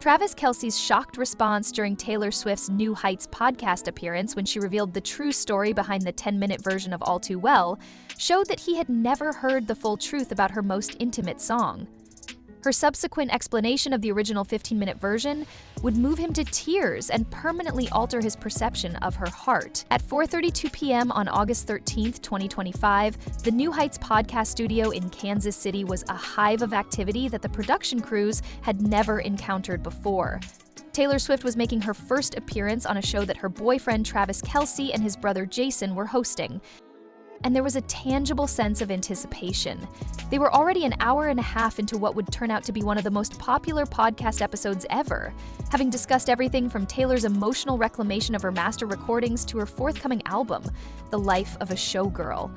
Travis Kelce's shocked response during Taylor Swift's New Heights podcast appearance when she revealed the true story behind the 10-minute version of All Too Well showed that he had never heard the full truth about her most intimate song. Her subsequent explanation of the original 15-minute version would move him to tears and permanently alter his perception of her heart. At 4:32 p.m. on August 13, 2025, the New Heights podcast studio in Kansas City was a hive of activity that the production crews had never encountered before. Taylor Swift was making her first appearance on a show that her boyfriend Travis Kelce and his brother Jason were hosting. And there was a tangible sense of anticipation. They were already an hour and a half into what would turn out to be one of the most popular podcast episodes ever, having discussed everything from Taylor's emotional reclamation of her master recordings to her forthcoming album, The Life of a Showgirl.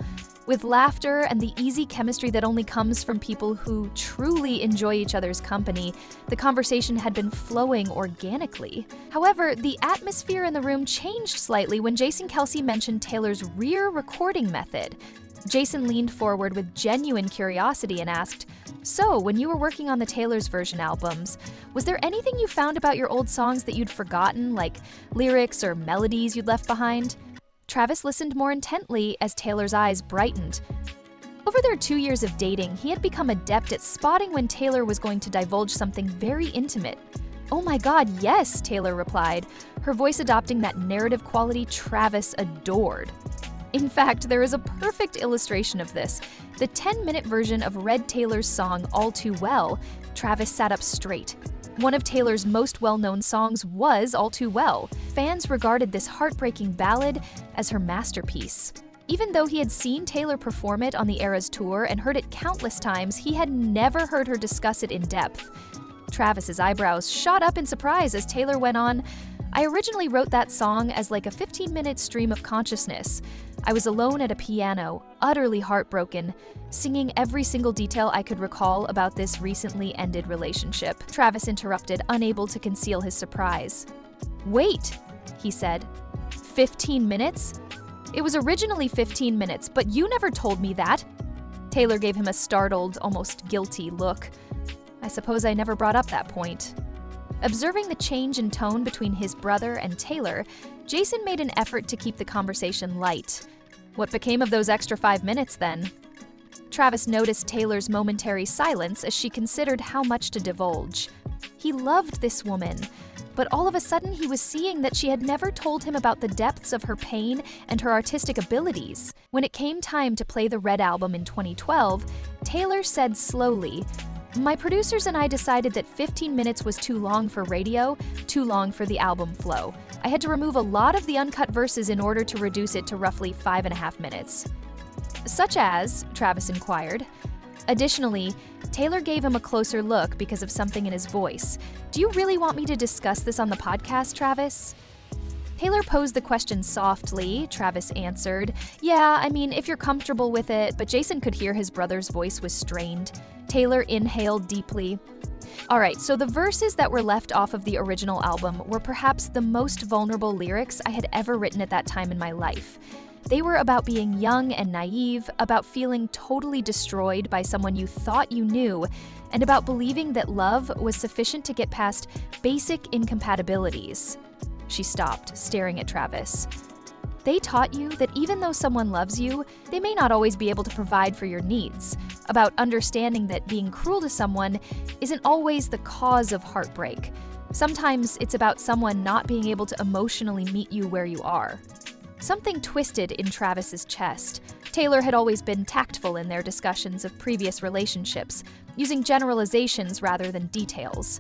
With laughter and the easy chemistry that only comes from people who truly enjoy each other's company, the conversation had been flowing organically. However, the atmosphere in the room changed slightly when Jason Kelce mentioned Taylor's rear recording method. Jason leaned forward with genuine curiosity and asked, "So, when you were working on the Taylor's version albums, was there anything you found about your old songs that you'd forgotten, like lyrics or melodies you'd left behind?" Travis listened more intently as Taylor's eyes brightened. Over their 2 years of dating, he had become adept at spotting when Taylor was going to divulge something very intimate. "Oh my God, yes," Taylor replied, her voice adopting that narrative quality Travis adored. In fact, there is a perfect illustration of this. The 10-minute version of Red Taylor's song All Too Well, Travis sat up straight. One of Taylor's most well-known songs was All Too Well. Fans regarded this heartbreaking ballad as her masterpiece. Even though he had seen Taylor perform it on the Eras tour and heard it countless times, he had never heard her discuss it in depth. Travis's eyebrows shot up in surprise as Taylor went on, "I originally wrote that song as like a 15-minute stream of consciousness. I was alone at a piano, utterly heartbroken, singing every single detail I could recall about this recently ended relationship." Travis interrupted, unable to conceal his surprise. "Wait," he said. 15 minutes? It was originally 15 minutes, but you never told me that." Taylor gave him a startled, almost guilty look. "I suppose I never brought up that point." Observing the change in tone between his brother and Taylor, Jason made an effort to keep the conversation light. "What became of those extra 5 minutes then?" Travis noticed Taylor's momentary silence as she considered how much to divulge. He loved this woman, but all of a sudden he was seeing that she had never told him about the depths of her pain and her artistic abilities. When it came time to play the Red album in 2012, Taylor said slowly, "My producers and I decided that 15 minutes was too long for radio, too long for the album flow. I had to remove a lot of the uncut verses in order to reduce it to roughly 5.5 minutes. "Such as?" Travis inquired. Additionally, Taylor gave him a closer look because of something in his voice. "Do you really want me to discuss this on the podcast, Travis?" Taylor posed the question softly. Travis answered, "Yeah, I mean, if you're comfortable with it," but Jason could hear his brother's voice was strained. Taylor inhaled deeply. "Alright, so the verses that were left off of the original album were perhaps the most vulnerable lyrics I had ever written at that time in my life. They were about being young and naive, about feeling totally destroyed by someone you thought you knew, and about believing that love was sufficient to get past basic incompatibilities." She stopped, staring at Travis. "They taught you that even though someone loves you, they may not always be able to provide for your needs, about understanding that being cruel to someone isn't always the cause of heartbreak. Sometimes it's about someone not being able to emotionally meet you where you are." Something twisted in Travis's chest. Taylor had always been tactful in their discussions of previous relationships, using generalizations rather than details.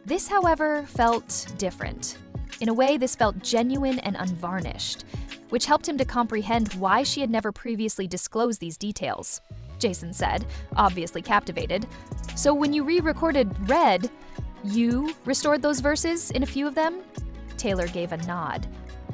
This, however, felt different. In a way, this felt genuine and unvarnished, which helped him to comprehend why she had never previously disclosed these details. Jason said, obviously captivated. "So when you re-recorded Red, you restored those verses in a few of them?" Taylor gave a nod.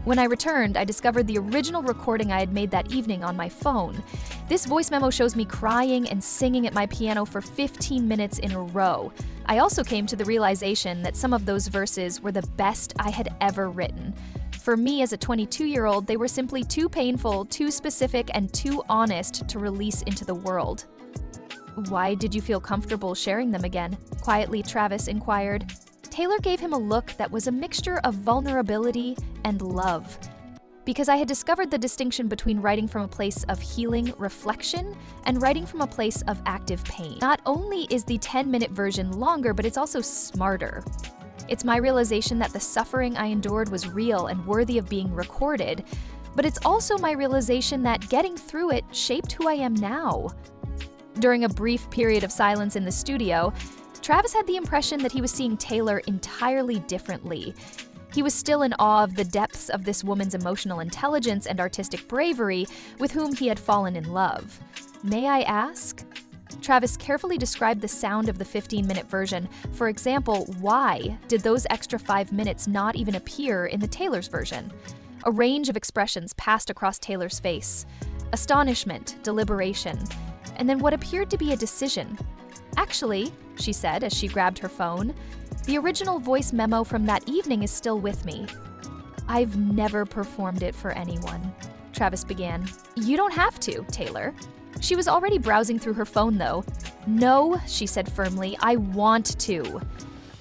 "When I returned, I discovered the original recording I had made that evening on my phone. This voice memo shows me crying and singing at my piano for 15 minutes in a row. I also came to the realization that some of those verses were the best I had ever written. For me as a 22-year-old, they were simply too painful, too specific, and too honest to release into the world." "Why did you feel comfortable sharing them again?" quietly Travis inquired. Taylor gave him a look that was a mixture of vulnerability and love. Because I had discovered the distinction between writing from a place of healing reflection and writing from a place of active pain. Not only is the 10-minute version longer, but it's also smarter. It's my realization that the suffering I endured was real and worthy of being recorded, but it's also my realization that getting through it shaped who I am now. During a brief period of silence in the studio, Travis had the impression that he was seeing Taylor entirely differently. He was still in awe of the depths of this woman's emotional intelligence and artistic bravery with whom he had fallen in love. May I ask? Travis carefully described the sound of the 15-minute version. For example, why did those extra 5 minutes not even appear in the Taylor's version? A range of expressions passed across Taylor's face. Astonishment, deliberation, and then what appeared to be a decision. Actually, she said as she grabbed her phone, the original voice memo from that evening is still with me. I've never performed it for anyone, Travis began. You don't have to, Taylor. She was already browsing through her phone, though. No, she said firmly, I want to.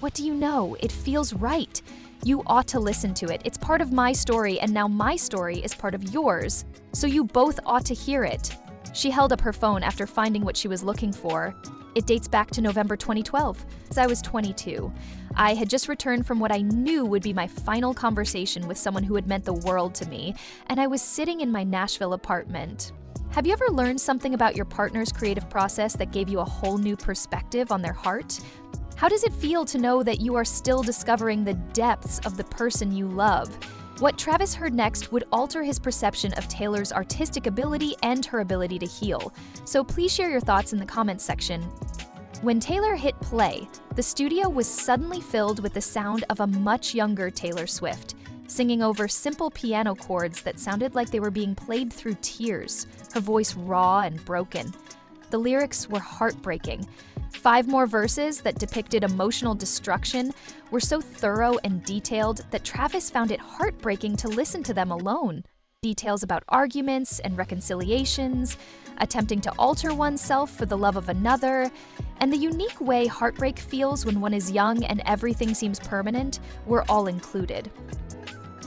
What do you know? It feels right. You ought to listen to it. It's part of my story, and now my story is part of yours. So you both ought to hear it. She held up her phone after finding what she was looking for. It dates back to November 2012, as I was 22. I had just returned from what I knew would be my final conversation with someone who had meant the world to me, and I was sitting in my Nashville apartment. Have you ever learned something about your partner's creative process that gave you a whole new perspective on their heart? How does it feel to know that you are still discovering the depths of the person you love? What Travis heard next would alter his perception of Taylor's artistic ability and her ability to heal. So please share your thoughts in the comments section. When Taylor hit play, the studio was suddenly filled with the sound of a much younger Taylor Swift, singing over simple piano chords that sounded like they were being played through tears, her voice raw and broken. The lyrics were heartbreaking. 5 more verses that depicted emotional destruction were so thorough and detailed that Travis found it heartbreaking to listen to them alone. Details about arguments and reconciliations, attempting to alter oneself for the love of another, and the unique way heartbreak feels when one is young and everything seems permanent were all included.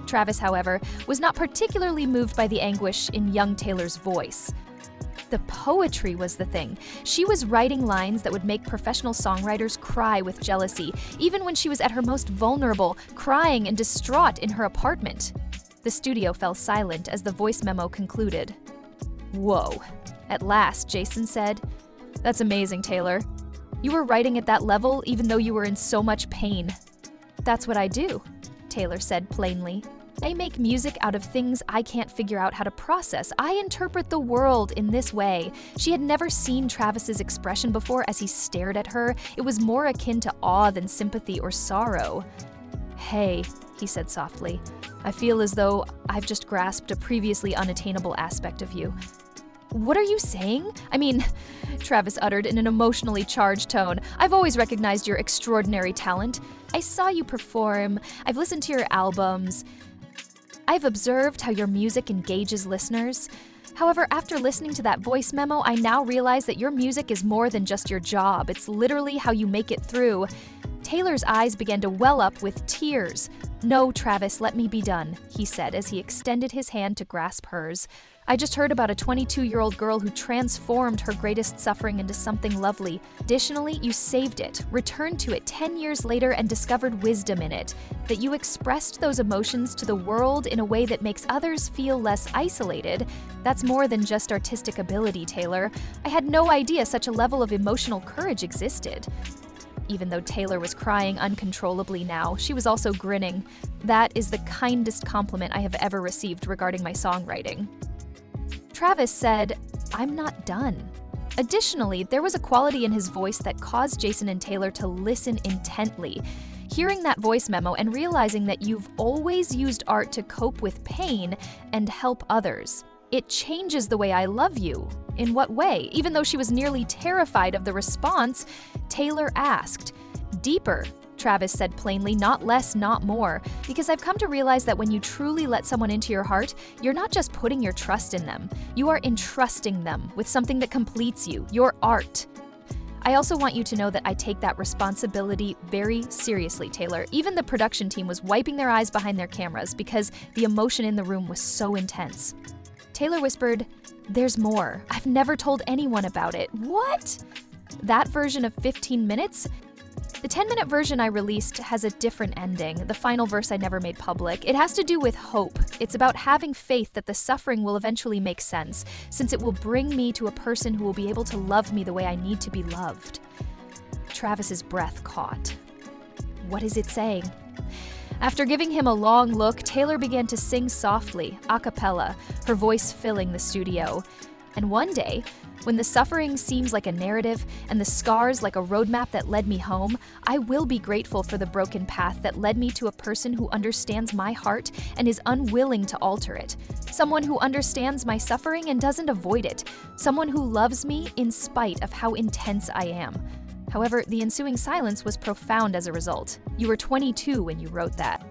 Travis, however, was not particularly moved by the anguish in young Taylor's voice. The poetry was the thing. She was writing lines that would make professional songwriters cry with jealousy, even when she was at her most vulnerable, crying and distraught in her apartment. The studio fell silent as the voice memo concluded. Whoa. At last, Jason said, "That's amazing, Taylor. You were writing at that level even though you were in so much pain." "That's what I do," Taylor said plainly. "I make music out of things I can't figure out how to process. I interpret the world in this way." She had never seen Travis's expression before as he stared at her. It was more akin to awe than sympathy or sorrow. "Hey," he said softly, "I feel as though I've just grasped a previously unattainable aspect of you." "What are you saying? I mean," Travis uttered in an emotionally charged tone, "I've always recognized your extraordinary talent. I saw you perform. I've listened to your albums. I've observed how your music engages listeners. However, after listening to that voice memo, I now realize that your music is more than just your job. It's literally how you make it through." Taylor's eyes began to well up with tears. "No, Travis, let me be done," he said as he extended his hand to grasp hers. "I just heard about a 22-year-old girl who transformed her greatest suffering into something lovely. Additionally, you saved it, returned to it 10 years later and discovered wisdom in it. That you expressed those emotions to the world in a way that makes others feel less isolated. That's more than just artistic ability, Taylor. I had no idea such a level of emotional courage existed." Even though Taylor was crying uncontrollably now, she was also grinning. "That is the kindest compliment I have ever received regarding my songwriting." Travis said, "I'm not done." Additionally, there was a quality in his voice that caused Jason and Taylor to listen intently. Hearing that voice memo and realizing that you've always used art to cope with pain and help others. "It changes the way I love you." "In what way?" Even though she was nearly terrified of the response, Taylor asked. "Deeper," Travis said plainly, "not less, not more. Because I've come to realize that when you truly let someone into your heart, you're not just putting your trust in them. You are entrusting them with something that completes you, your art." I also want you to know that I take that responsibility very seriously, Taylor. Even the production team was wiping their eyes behind their cameras because the emotion in the room was so intense. Taylor whispered, "There's more. I've never told anyone about it." What? That version of 15 minutes? The 10-minute version I released has a different ending, the final verse I never made public. It has to do with hope. It's about having faith that the suffering will eventually make sense, since it will bring me to a person who will be able to love me the way I need to be loved. Travis's breath caught. What is it saying? After giving him a long look, Taylor began to sing softly, a cappella, her voice filling the studio. And one day, when the suffering seems like a narrative and the scars like a roadmap that led me home, I will be grateful for the broken path that led me to a person who understands my heart and is unwilling to alter it. Someone who understands my suffering and doesn't avoid it. Someone who loves me in spite of how intense I am. However, the ensuing silence was profound as a result. You were 22 when you wrote that.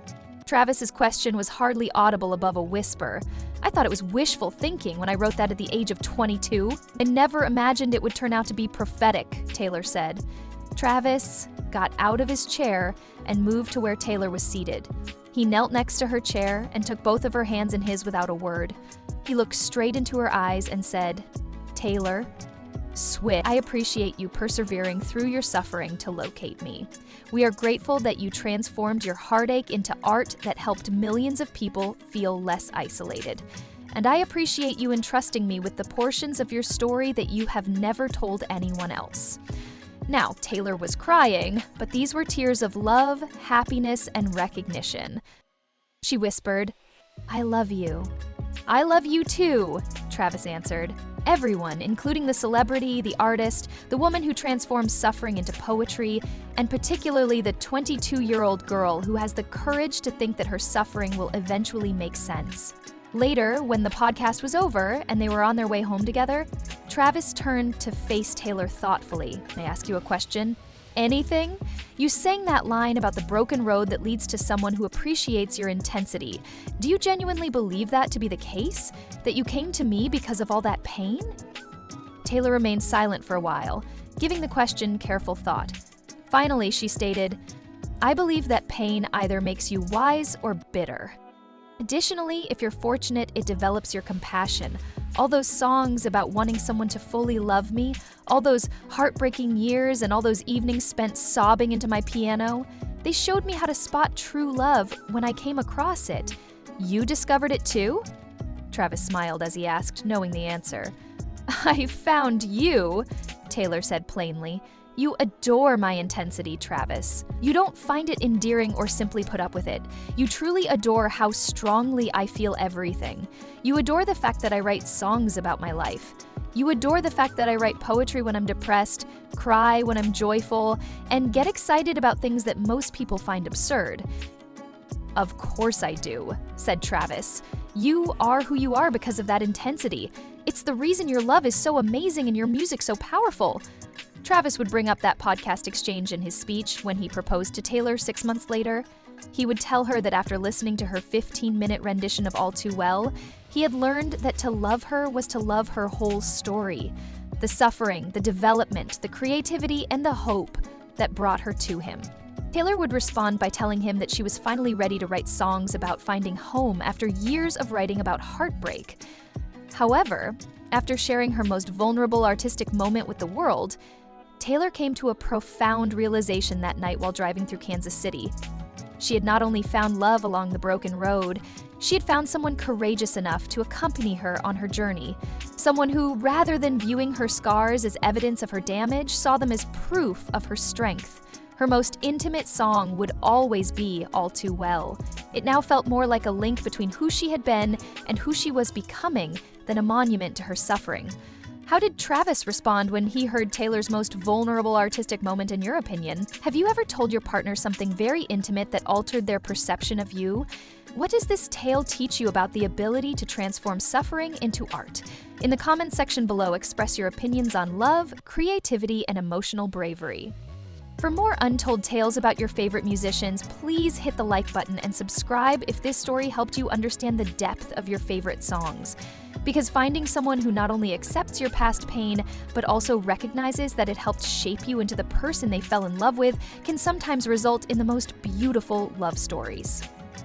Travis's question was hardly audible above a whisper. I thought it was wishful thinking when I wrote that at the age of 22. I never imagined it would turn out to be prophetic, Taylor said. Travis got out of his chair and moved to where Taylor was seated. He knelt next to her chair and took both of her hands in his without a word. He looked straight into her eyes and said, "Taylor, Swift, I appreciate you persevering through your suffering to locate me. We are grateful that you transformed your heartache into art that helped millions of people feel less isolated. And I appreciate you entrusting me with the portions of your story that you have never told anyone else." Now, Taylor was crying, but these were tears of love, happiness, and recognition. She whispered, "I love you." "I love you too," Travis answered. Everyone, including the celebrity, the artist, the woman who transforms suffering into poetry, and particularly the 22-year-old girl who has the courage to think that her suffering will eventually make sense. Later, when the podcast was over and they were on their way home together, Travis turned to face Taylor thoughtfully. "May I ask you a question?" "Anything? You sang that line about the broken road that leads to someone who appreciates your intensity. Do you genuinely believe that to be the case? That you came to me because of all that pain?" Taylor remained silent for a while, giving the question careful thought. Finally, she stated, "I believe that pain either makes you wise or bitter. Additionally, if you're fortunate, it develops your compassion. All those songs about wanting someone to fully love me, all those heartbreaking years and all those evenings spent sobbing into my piano, they showed me how to spot true love when I came across it. You discovered it too?" Travis smiled as he asked, knowing the answer. "I found you," Taylor said plainly. "You adore my intensity, Travis. You don't find it endearing or simply put up with it. You truly adore how strongly I feel everything. You adore the fact that I write songs about my life. You adore the fact that I write poetry when I'm depressed, cry when I'm joyful, and get excited about things that most people find absurd." "Of course I do," said Travis. "You are who you are because of that intensity. It's the reason your love is so amazing and your music so powerful." Travis would bring up that podcast exchange in his speech when he proposed to Taylor 6 months later. He would tell her that after listening to her 15-minute rendition of All Too Well, he had learned that to love her was to love her whole story. The suffering, the development, the creativity, and the hope that brought her to him. Taylor would respond by telling him that she was finally ready to write songs about finding home after years of writing about heartbreak. However, after sharing her most vulnerable artistic moment with the world, Taylor came to a profound realization that night while driving through Kansas City. She had not only found love along the broken road, she had found someone courageous enough to accompany her on her journey. Someone who, rather than viewing her scars as evidence of her damage, saw them as proof of her strength. Her most intimate song would always be All Too Well. It now felt more like a link between who she had been and who she was becoming than a monument to her suffering. How did Travis respond when he heard Taylor's most vulnerable artistic moment, in your opinion? Have you ever told your partner something very intimate that altered their perception of you? What does this tale teach you about the ability to transform suffering into art? In the comments section below, express your opinions on love, creativity, and emotional bravery. For more untold tales about your favorite musicians, please hit the like button and subscribe if this story helped you understand the depth of your favorite songs. Because finding someone who not only accepts your past pain, but also recognizes that it helped shape you into the person they fell in love with can sometimes result in the most beautiful love stories.